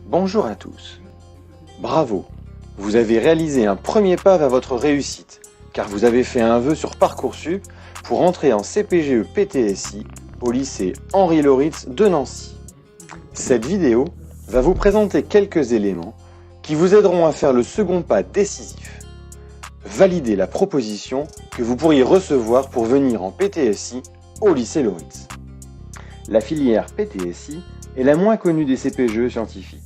Bonjour à tous. Bravo, vous avez réalisé un premier pas vers votre réussite, car vous avez fait un vœu sur Parcoursup pour entrer en CPGE PTSI au lycée Henri Lauritz de Nancy. Cette vidéo va vous présenter quelques éléments qui vous aideront à faire le second pas décisif. Valider la proposition que vous pourriez recevoir pour venir en PTSI au lycée Lauritz. La filière PTSI est la moins connue des CPGE scientifiques.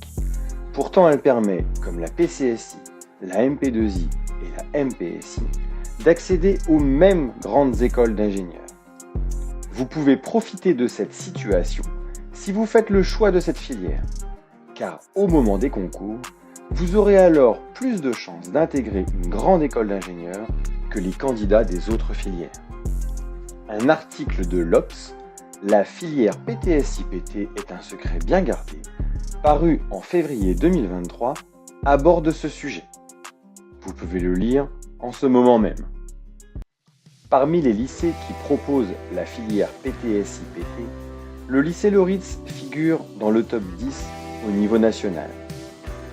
Pourtant, elle permet, comme la PCSI, la MP2I et la MPSI, d'accéder aux mêmes grandes écoles d'ingénieurs. Vous pouvez profiter de cette situation si vous faites le choix de cette filière, car au moment des concours, vous aurez alors plus de chances d'intégrer une grande école d'ingénieurs que les candidats des autres filières. Un article de l'Obs, la filière PTSI-PT est un secret bien gardé, paru en février 2023, aborde ce sujet. Vous pouvez le lire en ce moment même. Parmi les lycées qui proposent la filière PTSI-PT, le lycée Lauritz figure dans le top 10 au niveau national.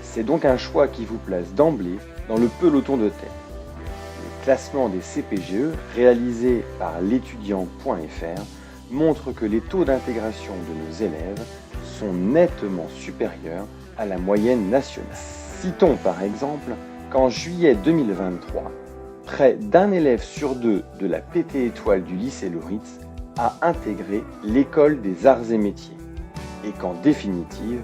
C'est donc un choix qui vous place d'emblée dans le peloton de tête. Le classement des CPGE réalisé par l'étudiant.fr montre que les taux d'intégration de nos élèves sont nettement supérieurs à la moyenne nationale. Citons par exemple qu'en juillet 2023, près d'un élève sur deux de la PT étoile du lycée Lauritz a intégré l'école des arts et métiers, et qu'en définitive,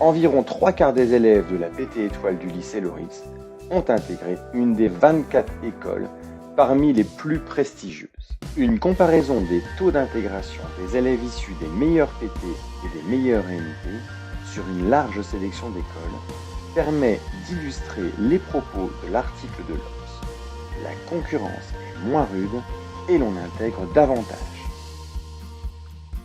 environ 3/4 des élèves de la PT étoile du lycée Lauritz ont intégré une des 24 écoles parmi les plus prestigieuses. Une comparaison des taux d'intégration des élèves issus des meilleurs PT et des meilleurs MP sur une large sélection d'écoles permet d'illustrer les propos de l'article de l'Obs. La concurrence est moins rude et l'on intègre davantage.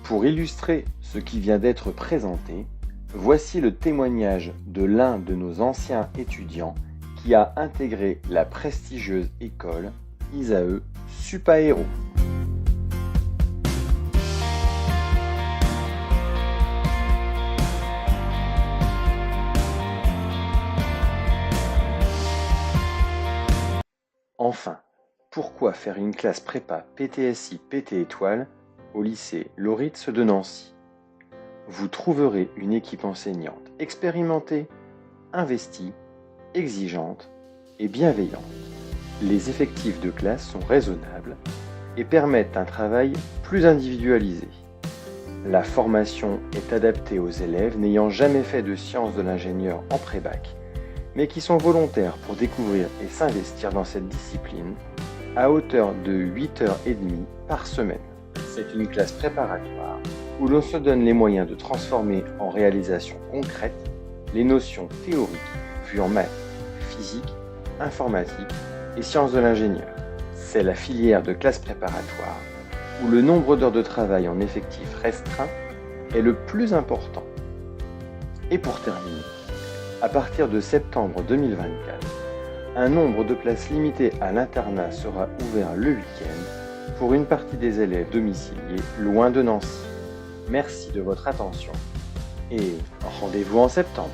Pour illustrer ce qui vient d'être présenté, voici le témoignage de l'un de nos anciens étudiants qui a intégré la prestigieuse école ISAE Supaéro. Enfin, pourquoi faire une classe prépa PTSI PT étoile au lycée Lauritz de Nancy? Vous trouverez une équipe enseignante expérimentée, investie, exigeante et bienveillante. Les effectifs de classe sont raisonnables et permettent un travail plus individualisé. La formation est adaptée aux élèves n'ayant jamais fait de sciences de l'ingénieur en pré-bac, mais qui sont volontaires pour découvrir et s'investir dans cette discipline à hauteur de 8h30 par semaine. C'est une classe préparatoire où l'on se donne les moyens de transformer en réalisation concrète les notions théoriques vues en maths, physique, informatique et sciences de l'ingénieur. C'est la filière de classe préparatoire où le nombre d'heures de travail en effectif restreint est le plus important. Et pour terminer, à partir de septembre 2024, un nombre de places limitées à l'internat sera ouvert le week-end pour une partie des élèves domiciliés loin de Nancy. Merci de votre attention et rendez-vous en septembre.